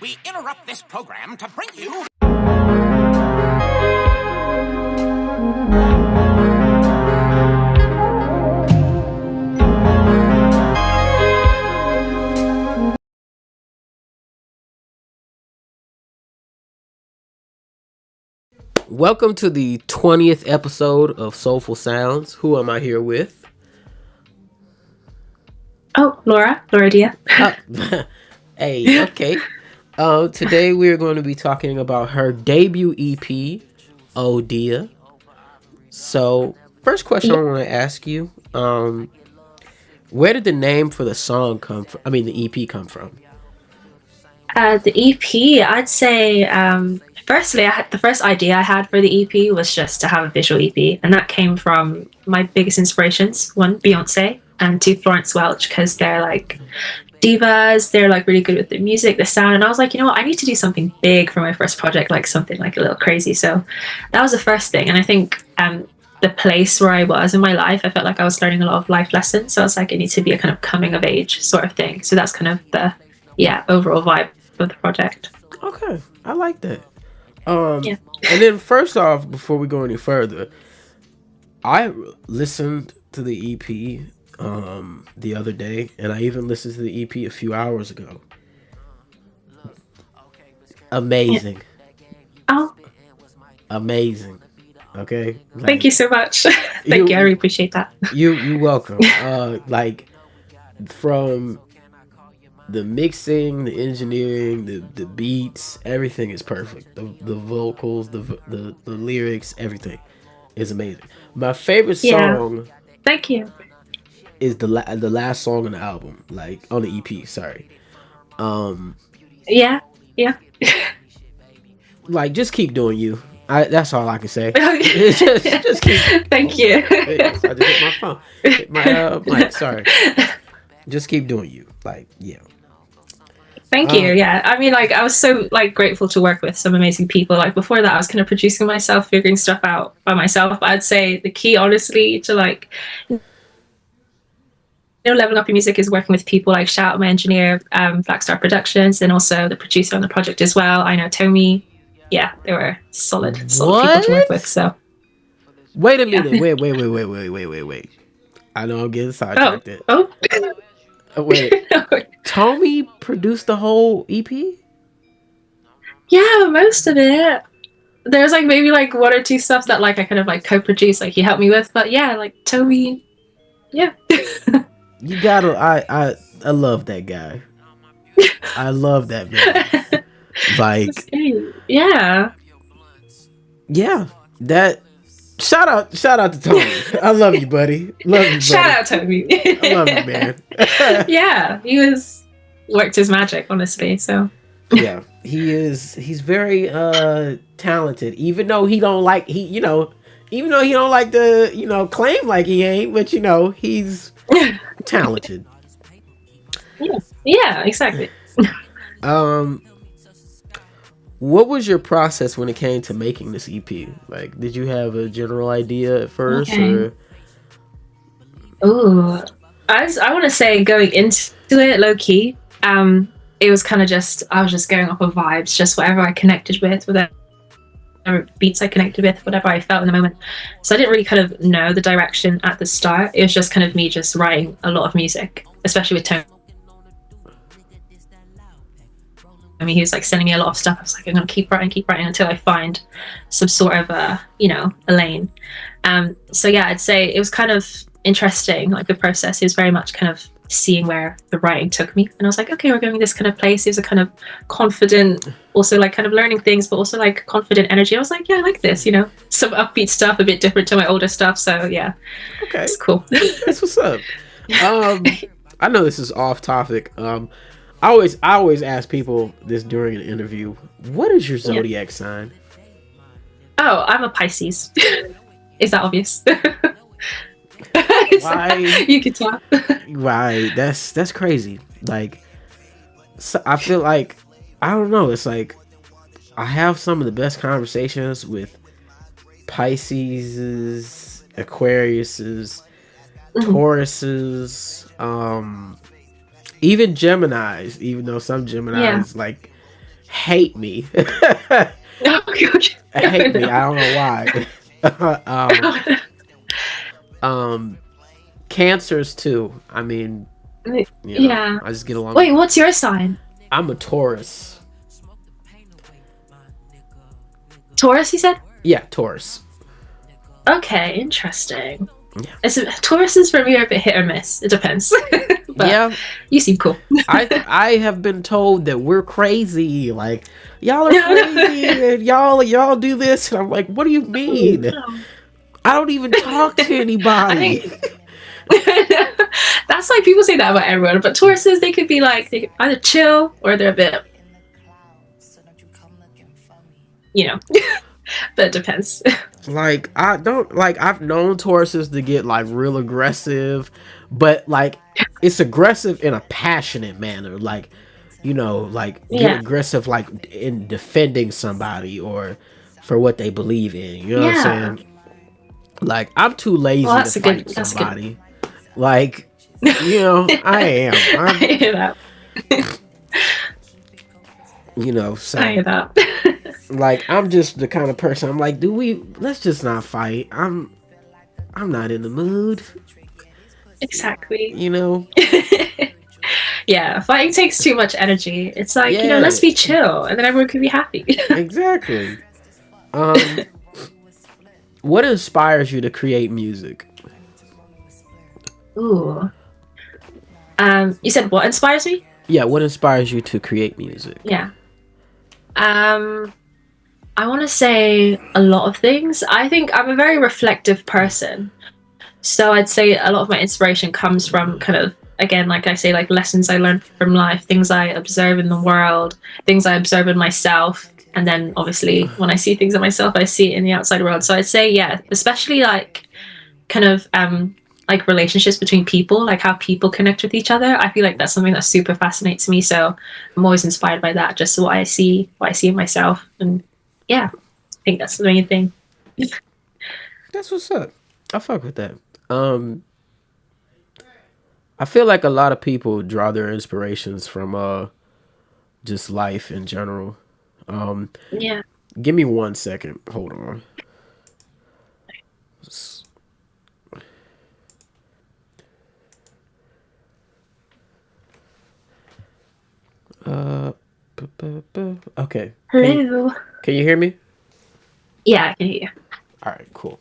We interrupt this program to bring you... Welcome to the 20th episode of Soulful Sounds. Who am I here with? Oh, Laura Dia. Hey, okay. Today we're going to be talking about her debut EP, Oh Dia. So, first question I want to ask you, where did the name for the song come from? I mean, the EP come from? The EP, I'd say, firstly, the first idea I had for the EP was just to have a visual EP, and that came from my biggest inspirations. One, Beyonce, and two, Florence Welch, because they're like divas, they're like really good with the music, the sound, and I was like, you know what, I need to do something big for my first project, like something like a little crazy. So that was the first thing, and I think the place where I was in my life, I felt like I was learning a lot of life lessons, so I was like, it needs to be a kind of coming of age sort of thing. So that's kind of the overall vibe of the project. Okay, I like that. And then first off, before we go any further, I listened to the EP the other day, and I even listened to the EP a few hours ago. Amazing. Oh, amazing. Okay, like, thank you so much. Thank you, I really appreciate that. You're welcome. Like, from the mixing, the engineering, the beats, everything is perfect. The vocals, the lyrics, everything is amazing. My favorite song, thank you, is the last song on the album, like on the EP. Sorry. Yeah. Like, just keep doing you. That's all I can say. just keep. Thank you. I just hit my phone. Hit my mic. Sorry. Just keep doing you. Like, yeah. Thank you. Yeah, I mean, like, I was so like grateful to work with some amazing people. Like, before that, I was kind of producing myself, figuring stuff out by myself. But I'd say the key, honestly, to like, leveling up your music is working with people. Like, shout out my engineer, Black Star Productions, and also the producer on the project as well. I know Tommy. Yeah, they were solid people to work with. So, wait a minute. Wait. I know I'm getting sidetracked. Wait, Tommy produced the whole EP? Yeah, most of it. There's like maybe like one or two stuff that like I kind of like co-produced, like he helped me with. But yeah, like Tommy, yeah. You gotta. I love that guy. I love that man. Like, yeah. That. Shout out to Tommy. I love you, buddy. Love you, buddy. Shout out Tommy. I love you, man. Yeah, he worked his magic, honestly. So yeah, he is. He's very talented. Even though he don't like to claim like he ain't, but he's talented. Yeah, exactly. What was your process when it came to making this EP? Like, did you have a general idea at first? Okay. Ooh, I want to say going into it low key, it was kind of just, I was just going off of vibes, just whatever I connected with, whatever beats I connected with, whatever I felt in the moment. So I didn't really kind of know the direction at the start. It was just kind of me just writing a lot of music, especially with Tony. I mean, he was like sending me a lot of stuff. I was like, I'm gonna keep writing until I find some sort of a lane. So yeah, I'd say it was kind of interesting, like the process. It was very much kind of seeing where the writing took me, and I was like, okay, we're going this kind of place. It was a kind of confident, also like kind of learning things, but also like confident energy. I was like, yeah, I like this, some upbeat stuff, a bit different to my older stuff. So yeah, okay, it's cool. That's what's up. I know this is off topic. I always ask people this during an interview. What is your zodiac sign? Oh, I'm a Pisces. Is that obvious? Why? You can tell. Right. That's crazy. Like, so I feel like, I don't know. It's like I have some of the best conversations with Pisces, Aquariuses, Tauruses, even Geminis. Even though some Geminis like hate me. Hate me. I don't know why. Cancers too. I mean, Yeah. I just get along. Wait, what's your sign? I'm a Taurus. Taurus, you said? Yeah, Taurus. Okay, interesting. Yeah. Tauruses for me are a bit hit or miss. It depends. But Yeah. you seem cool. I have been told that we're crazy. Like, y'all are crazy and y'all do this, and I'm like, what do you mean? I don't even talk to anybody. That's like people say that about everyone, but Tauruses, they could be like, they could either chill or they're a bit, but it depends. Like, I don't like, I've known Tauruses to get like real aggressive, but like it's aggressive in a passionate manner. Like, like get aggressive like in defending somebody or for what they believe in. You know what I'm saying? Like, I'm too lazy to fight somebody. Like, I am. I hear that. So I hear that. like, I'm just the kind of person, I'm like, let's just not fight. I'm not in the mood. Exactly. Yeah, fighting takes too much energy. It's like, let's be chill and then everyone can be happy. Exactly. What inspires you to create music? Ooh. You said what inspires me? Yeah, what inspires you to create music? Yeah. I want to say a lot of things. I think I'm a very reflective person. So I'd say a lot of my inspiration comes from kind of, again, like I say, like lessons I learned from life, things I observe in the world, things I observe in myself. And then obviously when I see things in myself, I see it in the outside world. So I'd say, yeah, especially like kind of like relationships between people, like how people connect with each other. I feel like that's something that super fascinates me. So I'm always inspired by that, just what I see in myself. And yeah, I think that's the main thing. That's what's up. I fuck with that. I feel like a lot of people draw their inspirations from just life in general. Yeah. Give me 1 second. Hold on. Okay. Hello. Can you hear me? Yeah, I can hear you. All right, cool.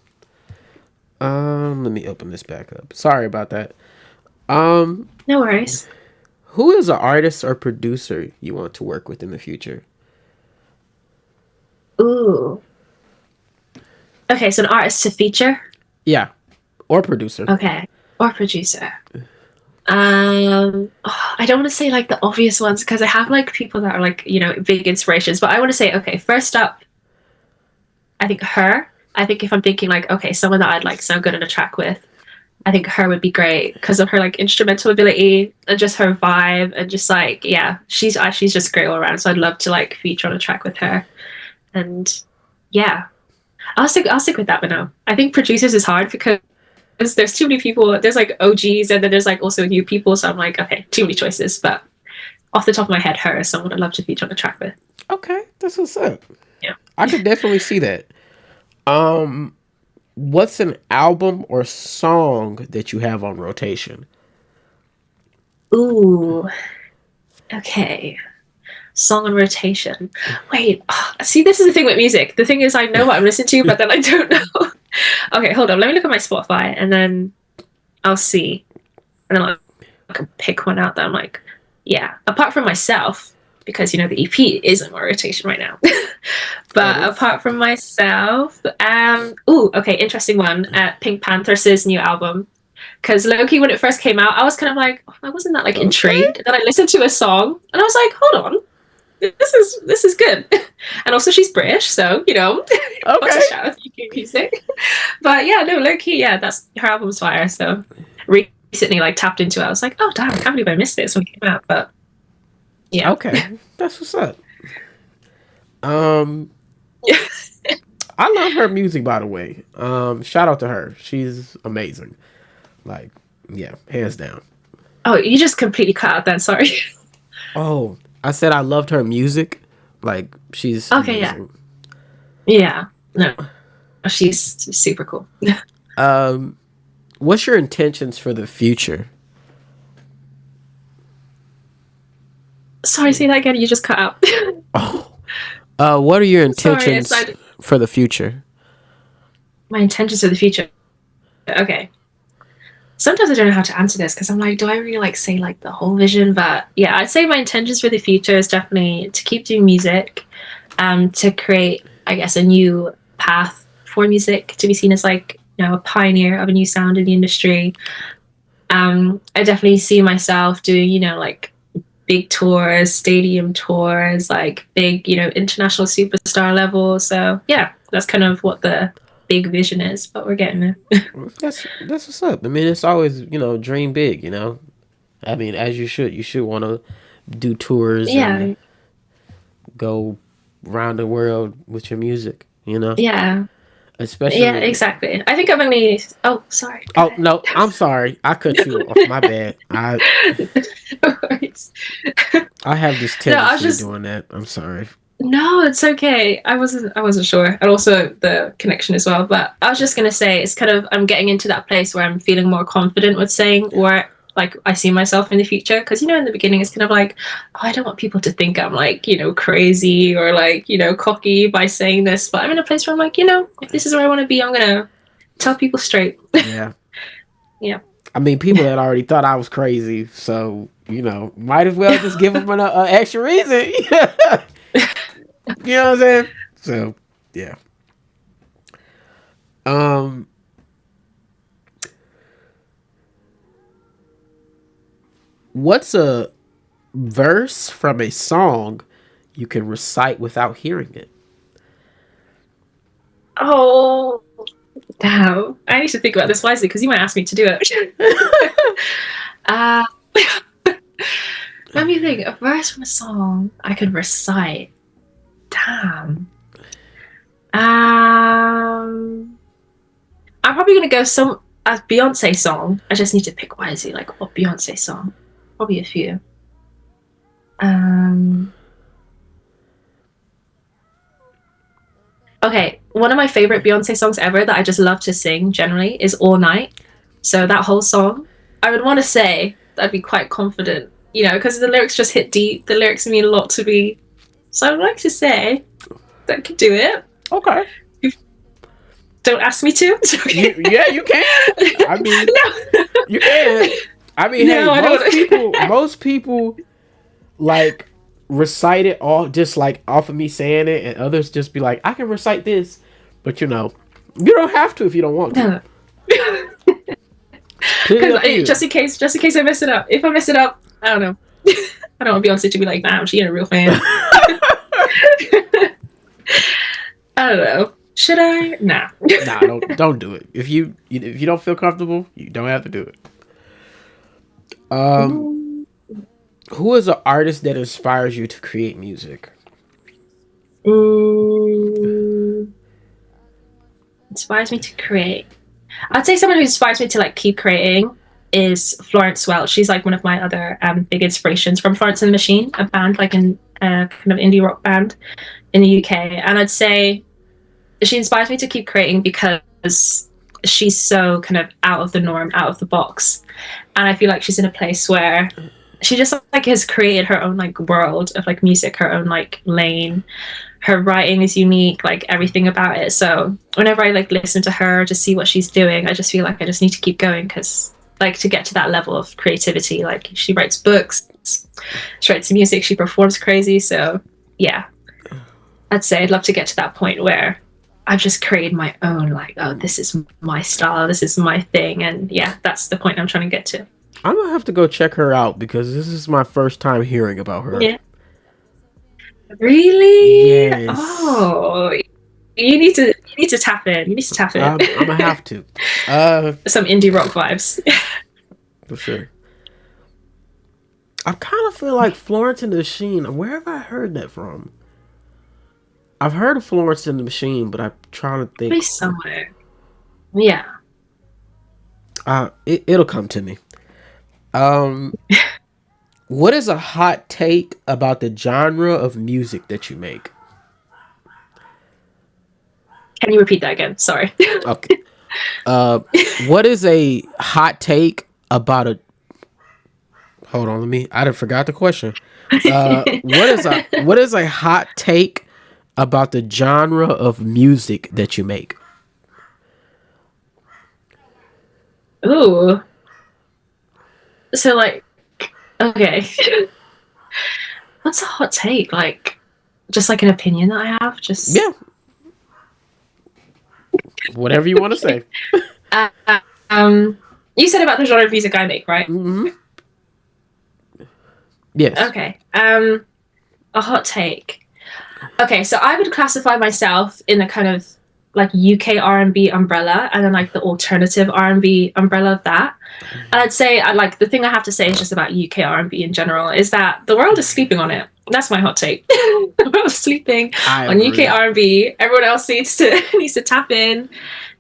Let me open this back up. Sorry about that. No worries. Who is an artist or producer you want to work with in the future? Ooh. Okay, so an artist to feature? Yeah. Or producer. Okay. Or producer. I don't want to say like the obvious ones because I have like people that are like, big inspirations, but I want to say, okay, first up, I think her. I think if I'm thinking like, okay, someone that I'd like so good in a track with, I think her would be great because of her like instrumental ability and just her vibe and just like, yeah, she's just great all around. So I'd love to like feature on a track with her. And yeah, I'll stick with that for now. I think producers is hard because there's too many people. There's like OGs and then there's like also new people. So I'm like, okay, too many choices. But off the top of my head, her is someone I'd love to feature on a track with. Okay, that's what's up. Yeah, I could definitely see that. What's an album or song that you have on rotation? Ooh. Okay. Song on rotation. Wait. See, this is the thing with music. The thing is, I know what I'm listening to, but then I don't know. Okay, hold on. Let me look at my Spotify, and then I'll see. And then I can pick one out that I'm like, yeah. Apart from myself, because, the EP isn't on rotation right now. But apart from myself, okay, interesting one. Pink Panther's new album. Because low-key, when it first came out, I was kind of like, I wasn't that like intrigued. And then I listened to a song, and I was like, hold on, this is good. And also, she's British, so Okay. What's a shout out to UK music? But yeah, no, low-key, yeah, that's her album's fire. So recently, like tapped into it. I was like, oh damn, I can't believe I missed this when it came out. But yeah, okay, that's what's up. I love her music, by the way. Shout out to her. She's amazing. Like, yeah, hands down. Oh, you just completely cut out then. Sorry. Oh, I said I loved her music, Like she's Okay, yeah. amazing. Yeah. No, she's super cool. Um, what's your intentions for the future? Sorry, say that again. You just cut out. Oh, what are your Sorry, intentions for the future? my intentions for the future. Okay. Sometimes I don't know how to answer this because I'm like, do I really like say like the whole vision? But yeah, I'd say my intentions for the future is definitely to keep doing music, to create, I guess, a new path for music to be seen as like, a pioneer of a new sound in the industry. I definitely see myself doing, like big tours, stadium tours, like big, international superstar level. So yeah, that's kind of what the big vision is, but we're getting there. That's what's up. I mean, it's always dream big. I mean, as you should. You should want to do tours and Yeah, go around the world with your music. yeah, yeah, Especially. exactly. I think I've only. Oh, sorry. Go Oh ahead. no, I'm sorry. I cut you off. My bad. No worries. I have this No, I was tendency of just. doing that. I'm sorry. No, it's okay. I wasn't sure. And also the connection as well. But I was just gonna say it's kind of I'm getting into that place where I'm feeling more confident with saying where like I see myself in the future. Because in the beginning it's kind of like, oh, I don't want people to think I'm like, crazy or like, cocky by saying this. But I'm in a place where I'm like, if this is where I want to be, I'm gonna tell people straight. Yeah. Yeah. I mean, people that already thought I was crazy, so might as well just give them an extra reason. You know what I'm saying? So, yeah. Um, what's a verse from a song you can recite without hearing it? Oh, damn. I need to think about this wisely because you might ask me to do it. uh, let me think. A verse from a song I could recite. Damn. I'm probably gonna go some a Beyonce song. I just need to pick wisely. Like what Beyonce song? Probably a few. Um. Okay, one of my favorite Beyonce songs ever that I just love to sing generally is All Night. So that whole song, I would want to say I'd be quite confident, because the lyrics just hit deep. The lyrics mean a lot to me. So I would like to say that I could do it. Okay. Don't ask me to. It's okay. Yeah, you can. I mean, No. you can. I mean, No, hey, I don't. most people like recite it all just like off of me saying it, and others just be like, I can recite this, but you don't have to if you don't want to. No. Completely up to you. Just in case I mess it up. If I mess it up, I don't know. I don't want Beyonce to be like, damn, she ain't a real fan. I don't know. Should I? Nah. Nah, don't do it. If you don't feel comfortable, you don't have to do it. Who is an artist that inspires you to create music? Inspires me to create. I'd say someone who inspires me to like keep creating is Florence Welch. She's like one of my other big inspirations from Florence and the Machine, a band like an kind of indie rock band in the UK. And I'd say she inspires me to keep creating because she's so kind of out of the norm, out of the box. And I feel like she's in a place where she just like has created her own like world of like music, her own like lane. Her writing is unique, like everything about it. So whenever I like listen to her to see what she's doing, I just feel like I just need to keep going because like to get to that level of creativity, like she writes books, she writes music, she performs crazy. So yeah, I'd say I'd love to get to that point where I've just created my own, like, oh, this is my style, this is my thing. And yeah, that's the point I'm trying to get to. I'm gonna have to go check her out because this is my first time hearing about her. Yeah. Really? Yes. Oh, you need to tap in. You need to tap in. I'm gonna have to. Some indie rock vibes. For sure. I kind of feel like Florence and the Machine. Where have I heard that from? I've heard of Florence and the Machine, but I'm trying to think. Maybe somewhere. Yeah. It'll come to me. What is a hot take about the genre of music that you make? Can you repeat that again? Sorry. Okay. What is a hot take about a? Hold on, let me. I forgot the question. What is a hot take about the genre of music that you make? Ooh. So like, okay. What's a hot take? Like, just like an opinion that I have? Just Yeah, whatever you want to say. uh, um you said about the genre of music I make, right? Hmm. Yes. Okay. A hot take. Okay, so I would classify myself in the kind of like UK R&B umbrella and then like the alternative R&B umbrella of that. And I'd say I like the thing I have to say is just about UK R&B in general is that the world is sleeping on it. That's my hot take. The world is sleeping I on UK agree. R&B. Everyone else needs to needs to tap in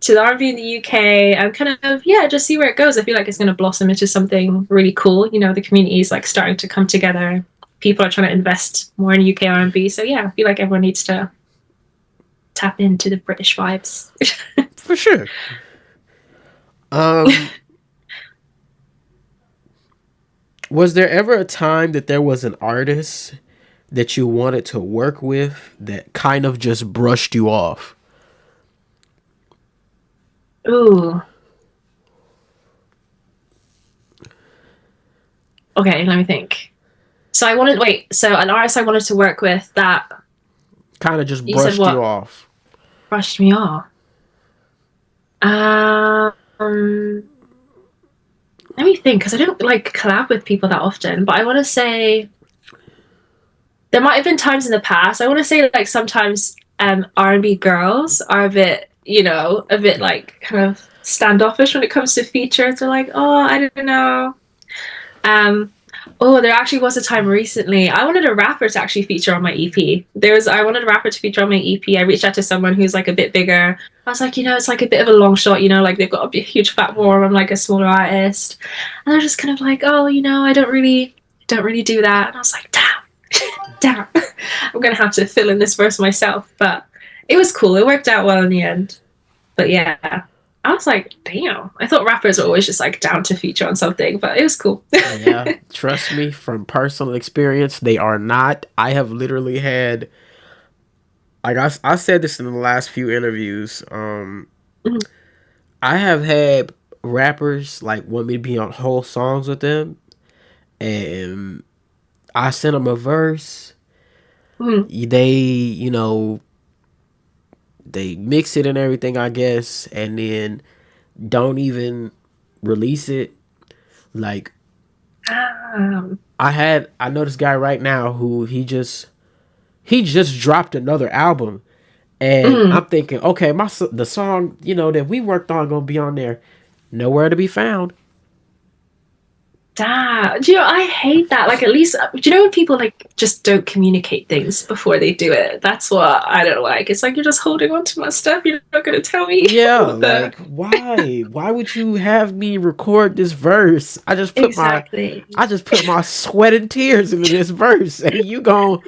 to the R&B in the UK and kind of just see where it goes. I feel like it's going to blossom into something really cool. You know, the community is like starting to come together. People are trying to invest more in UK R&B. So yeah, I feel like everyone needs to tap into the British vibes. For sure. Um, was there ever a time that there was an artist that you wanted to work with that kind of just brushed you off? Ooh. Okay, let me think. So I wanted wait. So an artist I wanted to work with that Kind of just you said brushed you what off. brushed me off. Um, let me think because I don't like collab with people that often. But I want to say there might have been times in the past. I want to say like sometimes R&B girls are a bit a bit like kind of standoffish when it comes to features. They're like, oh, I don't know. Um, oh, there actually was a time recently. I wanted a rapper to actually feature on my EP. I wanted a rapper to feature on my EP. I reached out to someone who's like a bit bigger. I was like, it's like a bit of a long shot, like they've got a huge platform. I'm like a smaller artist. And they're just kind of like, oh, I don't really do that. And I was like, damn. I'm gonna have to fill in this verse myself. But it was cool. It worked out well in the end. But yeah. I was like, damn. I thought rappers were always just like down to feature on something, but it was cool. Yeah, trust me, from personal experience, they are not. I have literally had, like I said this in the last few interviews. Mhm. I have had rappers like want me to be on whole songs with them, and I sent them a verse. Mhm. They mix it and everything, I guess, and then don't even release it. Like Um, I know this guy right now who he just dropped another album, and mhm. I'm thinking, okay, the song that we worked on gonna be on there, nowhere to be found. Damn. I hate that. Like, at least, when people like just don't communicate things before they do it? That's what I don't like. It's like you're just holding on to my stuff. You're not going to tell me Yeah, all of the. like why would you have me record this verse? Exactly. I just put my sweat and tears into this verse, and you gon'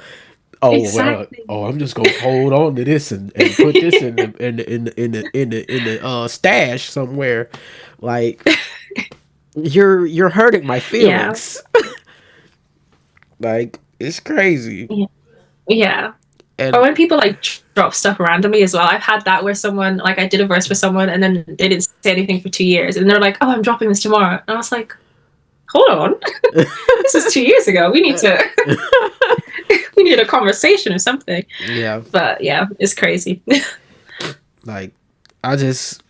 oh well, Exactly. oh I'm just gonna hold on to this and put this in the stash somewhere. Like you're hurting my Yeah. feelings. Like it's crazy. Yeah. Yeah. Or And when people like drop stuff randomly as well. I've had that where someone, like, I did a verse for someone and then they didn't say anything for 2 years. And they're like, oh, I'm dropping this tomorrow. And I was like, hold on. This is 2 years ago. We need a conversation or something. yeah, But yeah, it's crazy. like I just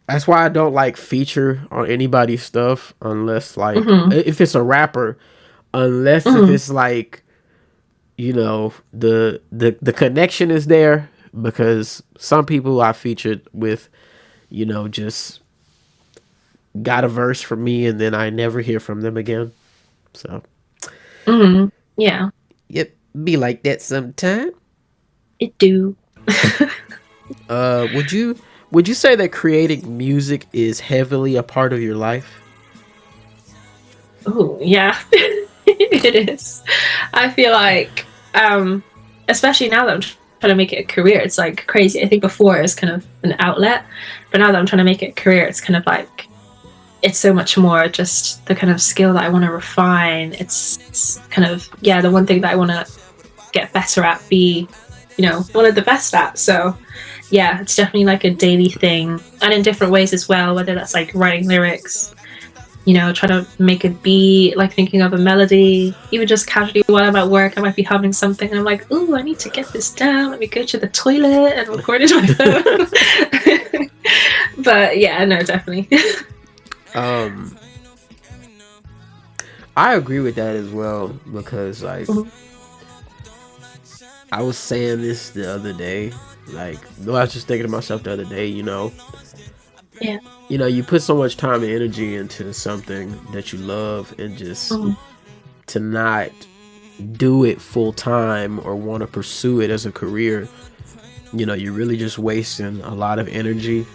that's why I don't like feature on anybody's stuff unless like Hmm. if it's a rapper, unless if Hmm. it's like the connection is there, because some people I featured with just got a verse from me and then I never hear from them again. So Hmm. Yeah, yep, be like that sometime. it do. Would you say that creating music is heavily a part of your life? Oh, yeah. It is. I feel like, especially now that I'm trying to make it a career, it's like crazy. I think before it was kind of an outlet, but now that I'm trying to make it a career, it's kind of like it's so much more just the kind of skill that I want to refine. It's kind of, yeah, the one thing that I want to get better at, be, one of the best at. So yeah, it's definitely like a daily thing, and in different ways as well, whether that's like writing lyrics, trying to make a beat, like thinking of a melody, even just casually while I'm at work, I might be humming something and I'm like, ooh, I need to get this down. Let me go to the toilet and record it to my phone. But yeah, no, definitely. I agree with that as well, because like I was saying this the other day, like I was just thinking to myself the other day, Yeah. You put so much time and energy into something that you love, and just to not do it full time or want to pursue it as a career, you're really just wasting a lot of energy.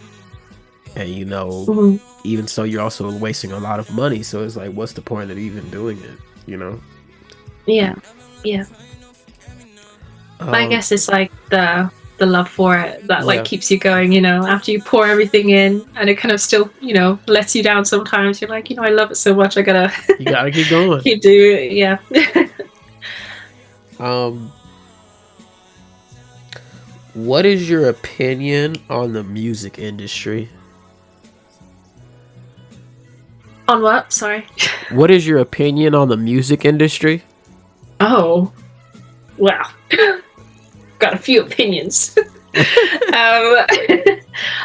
And even so, you're also wasting a lot of money. So it's like, what's the point of even doing it? Yeah. I guess it's like the love for it that like keeps you going, after you pour everything in and it kind of still, lets you down sometimes. You're like, I love it so much, you gotta keep going. keep doing it. Yeah. What is your opinion on the music industry? On what? Sorry. What is your opinion on the music industry? Oh, wow. Got a few opinions.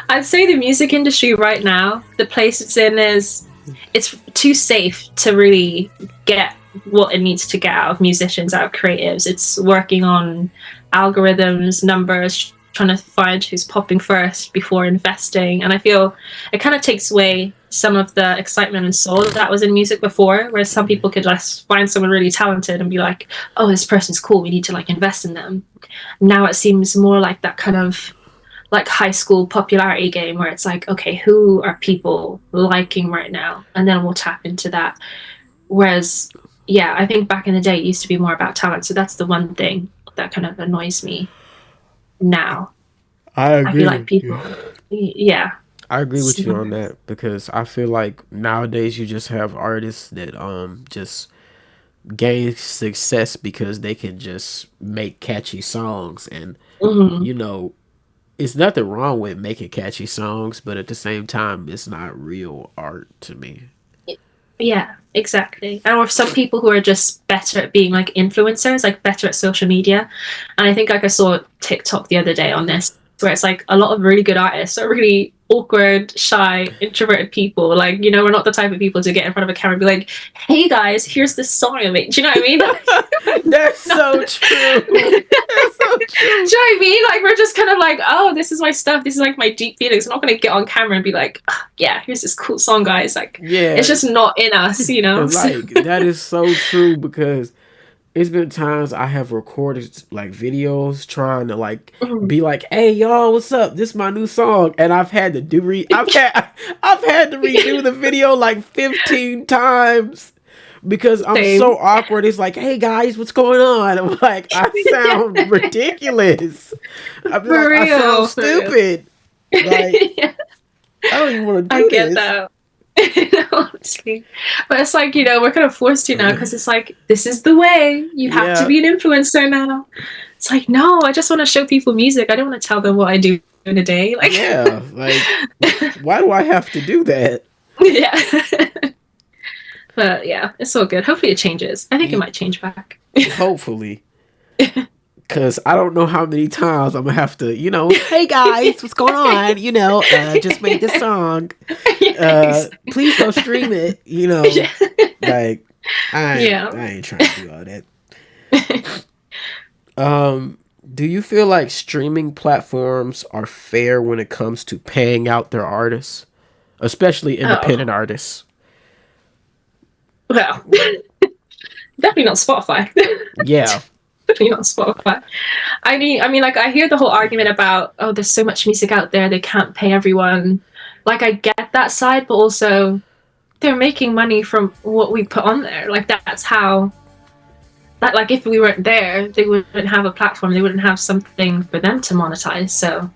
I'd say the music industry right now, the place it's in it's too safe to really get what it needs to get out of musicians, out of creatives. It's working on algorithms, numbers, trying to find who's popping first before investing. And I feel it kind of takes away some of the excitement and soul that was in music before, where some people could just find someone really talented and be like, oh, this person's cool, we need to like invest in them. Now it seems more like that kind of like high school popularity game, where it's like, okay, who are people liking right now, and then we'll tap into that. Whereas yeah, I think back in the day it used to be more about talent. So that's the one thing that kind of annoys me now. I agree. I feel like people, yeah. I agree with you on that, because I feel like nowadays you just have artists that just gain success because they can just make catchy songs, and it's nothing wrong with making catchy songs, but at the same time it's not real art to me. Yeah, exactly. And or some people who are just better at being like influencers, like better at social media. And I think like I saw TikTok the other day on this, where it's like a lot of really good artists are really awkward, shy, introverted people. Like, we're not the type of people to get in front of a camera and be like, hey guys, here's this song I made. Do you know what I mean? That's so true. That's so true. Do you know what I mean? Like, we're just kind of like, oh, this is my stuff. This is like my deep feelings. I'm not going to get on camera and be like, yeah, here's this cool song, guys. Like, it's just not in us, Like, that is so true, because it's been times I have recorded like videos trying to like be like, hey y'all, what's up? This is my new song. And I've had to I've had to redo the video like 15 times, because I'm so awkward. It's like, hey guys, what's going on? I'm like, I sound ridiculous. I sound stupid. Like, I don't even want to do this. I get that. Honestly, but it's like, we're kind of forced to now, because it's like, this is the way you have to be an influencer now. It's like, no, I just want to show people music. I don't want to tell them what I do in a day. Like, yeah, like, why do I have to do that? Yeah. But yeah, it's all good. Hopefully it changes. I think it might change back. Hopefully. Because I don't know how many times I'm going to have to, hey guys, what's going on? Just made this song. Please go stream it. Like, I ain't trying to do all that. Do you feel like streaming platforms are fair when it comes to paying out their artists? Especially independent artists? Well, definitely not Spotify. Yeah. On Spotify. I mean, like, I hear the whole argument about, oh, there's so much music out there, they can't pay everyone. Like, I get that side, but also they're making money from what we put on there. Like that's how. That like if we weren't there, they wouldn't have a platform. They wouldn't have something for them to monetize. So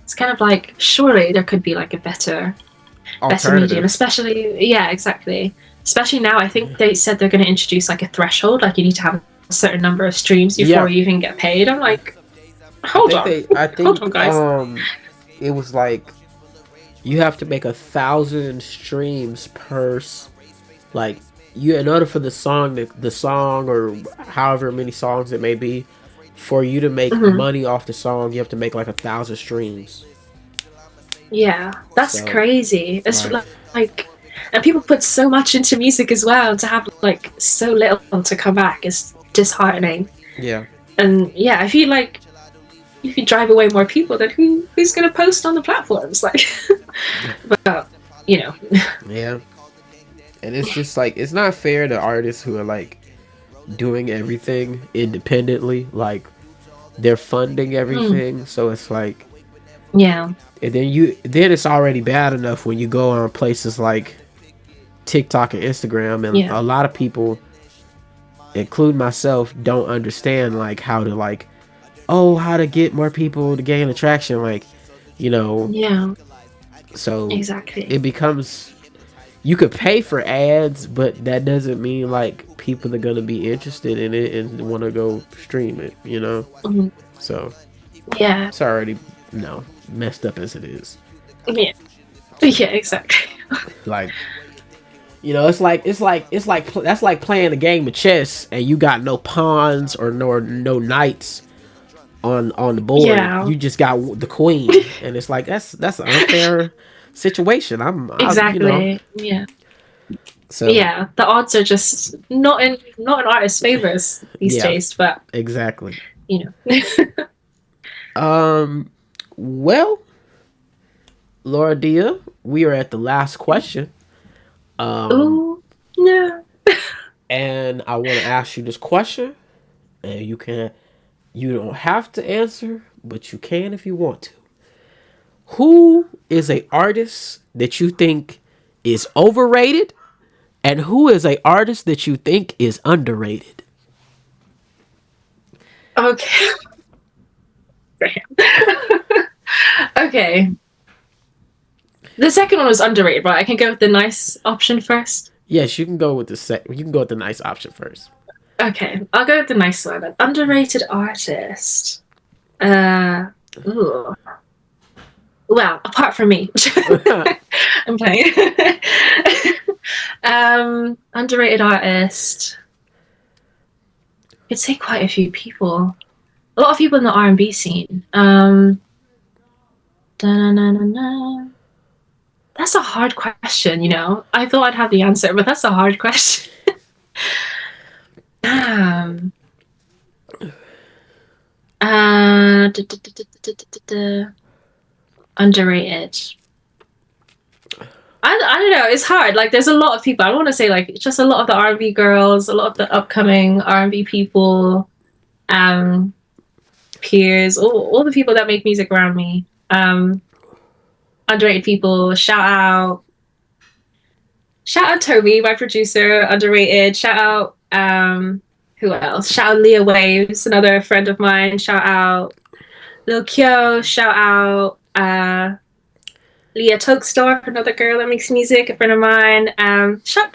it's kind of like surely there could be like a better medium, especially exactly. Especially now, I think they said they're going to introduce like a threshold, like you need to have a certain number of streams before you even get paid. I'm like, hold on, guys. It was like you have to make 1,000 streams per, like you in order for the song or however many songs it may be, for you to make money off the song, you have to make like 1,000 streams. Yeah, that's crazy. It's like, and people put so much into music as well. To have like so little to come back is disheartening. Yeah. And yeah, I feel like if you drive away more people, then who's going to post on the platforms? Like, but you know. Yeah. And it's just like, it's not fair to artists who are like doing everything independently. Like they're funding everything, so it's like, yeah. And then it's already bad enough when you go on places like TikTok and Instagram, and a lot of people, including myself, don't understand like how to get more people to gain attraction, like, you know. Yeah. So exactly, it becomes, you could pay for ads, but that doesn't mean like people are gonna be interested in it and want to go stream it, you know. So yeah, it's already messed up as it is. Yeah, exactly. Like, you know, it's like that's like playing a game of chess and you got no pawns or no knights on the board. Yeah. You just got the queen, and it's like that's an unfair situation. Exactly. Yeah. So yeah, the odds are just not in artists' favors these days. But exactly, you know. Well, Laura Dia, we are at the last question. Oh no. And I want to ask you this question, and you don't have to answer, but you can if you want to. Who is a artist that you think is overrated, and who is a artist that you think is underrated? Okay. Okay. The second one was underrated, right? I can go with the nice option first. Yes, you can go with the nice option first. Okay, I'll go with the nice one. An underrated artist. Ooh. Well, apart from me, I'm playing. Underrated artist. I'd say quite a few people. A lot of people in the R&B scene. That's a hard question, you know. I thought I'd have the answer, but that's a hard question. Underrated. I don't know. It's hard. Like, there's a lot of people. I don't want to say like just a lot of the R&B girls, a lot of the upcoming R&B people, peers, all the people that make music around me. Underrated people. Shout out Toby, my producer. Underrated. Shout out who else? Shout out Leah Waves, another friend of mine. Shout out Lil Kyo. Shout out Leah Tokestorff, another girl that makes music, a friend of mine.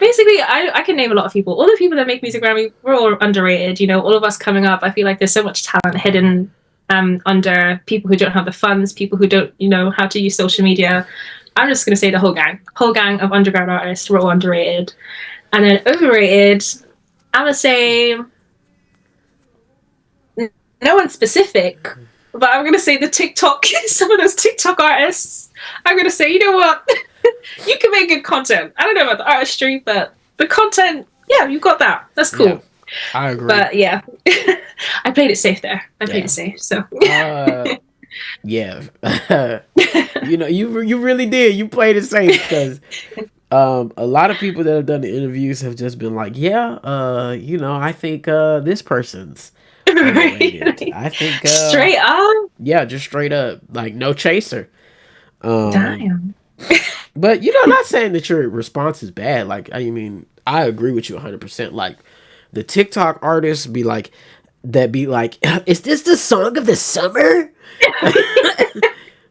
Basically, I can name a lot of people. All the people that make music around me, we're all underrated. You know, all of us coming up, I feel like there's so much talent hidden under people who don't have the funds, people who don't, you know, how to use social media. I'm just going to say the whole gang of underground artists, we're all underrated. And then overrated, I'm going to say no one specific, but I'm going to say the TikTok, some of those TikTok artists. I'm going to say, you know what? You can make good content. I don't know about the artistry, but the content, yeah, you got that. That's cool. Yeah, I agree. But yeah, I played it safe there. I played it safe, so. Yeah. You know, you really did. You played it safe because a lot of people that have done the interviews have just been like, yeah, you know, I think this person's overrated. I think straight up. Yeah, just straight up, like no chaser. Damn. But not saying that your response is bad. Like, I mean, I agree with you 100%. Like, the TikTok artists be like, is this the song of the summer?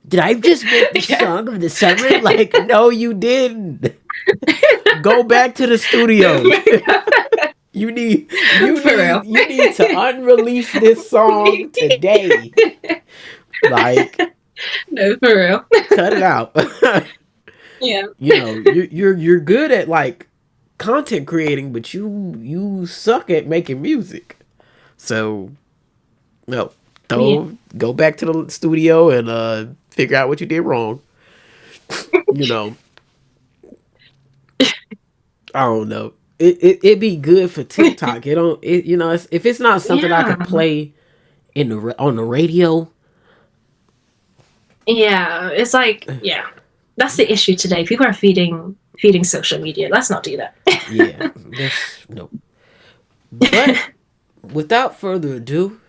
Did I just make the song of the summer? Like, no, you didn't. Go back to the studio. You need to unrelease this song today. Like, no, for real. Cut it out. Yeah. You're good at like content creating, but you suck at making music. So no, go back to the studio and figure out what you did wrong. I don't know. It'd be good for TikTok. If it's not something I could play on the radio. Yeah, it's like, that's the issue today. People are feeding social media. Let's not do that. Yeah, no. But without further ado,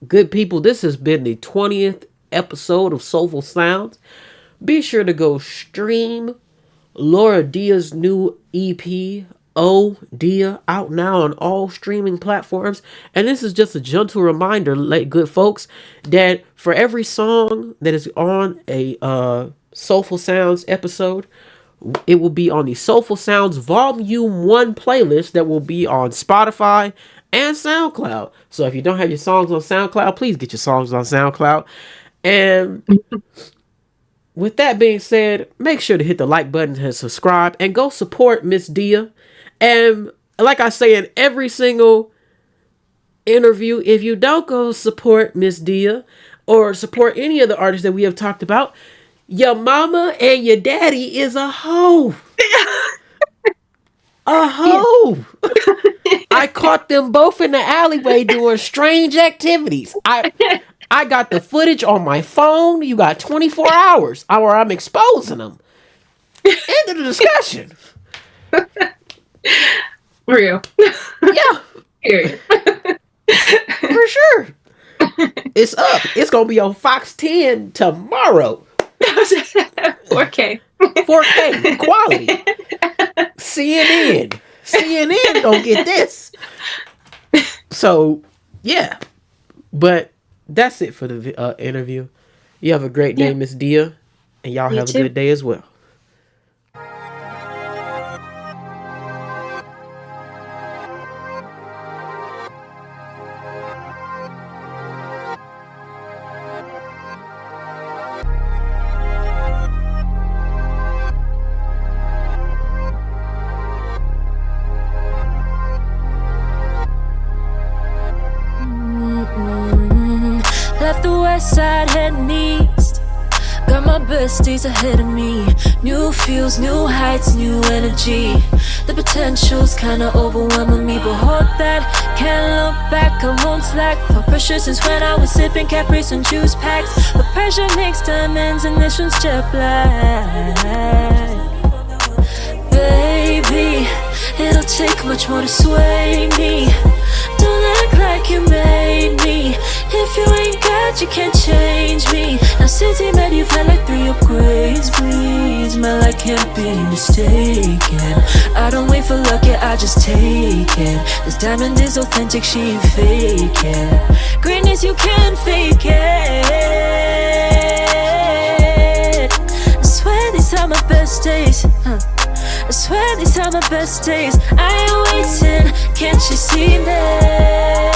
good people, this has been the 20th episode of Soulful Sounds. Be sure to go stream Laura Dia's new EP, Oh Dia, out now on all streaming platforms. And this is just a gentle reminder, good folks, that for every song that is on a Soulful Sounds episode, it will be on the Soulful Sounds Volume 1 playlist that will be on Spotify and SoundCloud. So if you don't have your songs on SoundCloud, please get your songs on SoundCloud. And with that being said, make sure to hit the like button and subscribe and go support Miss Dia. And like I say in every single interview, if you don't go support Miss Dia or support any of the artists that we have talked about, your mama and your daddy is a hoe. A hoe. I caught them both in the alleyway doing strange activities. I got the footage on my phone. You got 24 hours where I'm exposing them. End of the discussion. Real. Yeah. Period. For sure. It's up. It's going to be on Fox 10 tomorrow. 4K. 4K. Quality. CNN don't get this. So, yeah. But that's it for the interview. You have a great day, Miss Dia. And y'all have a good day as well. Left the west side heading east. Got my besties ahead of me. New feels, new heights, new energy. The potential's kinda overwhelming me, but hold that, can't look back, I won't slack. For pressure since when I was sipping Caprice and juice packs. But pressure makes diamonds and this one's jet black. Baby, it'll take much more to sway me. Don't act like you made me. If you ain't got, you can't change me. Now since he met, you've had like 3 upgrades. Please, my life can't be mistaken. I don't wait for luck, yeah, I just take it. This diamond is authentic, she ain't faking. Greatness, you can't fake it. I swear these are my best days. I swear these are my best days. I ain't waiting, can't you see me?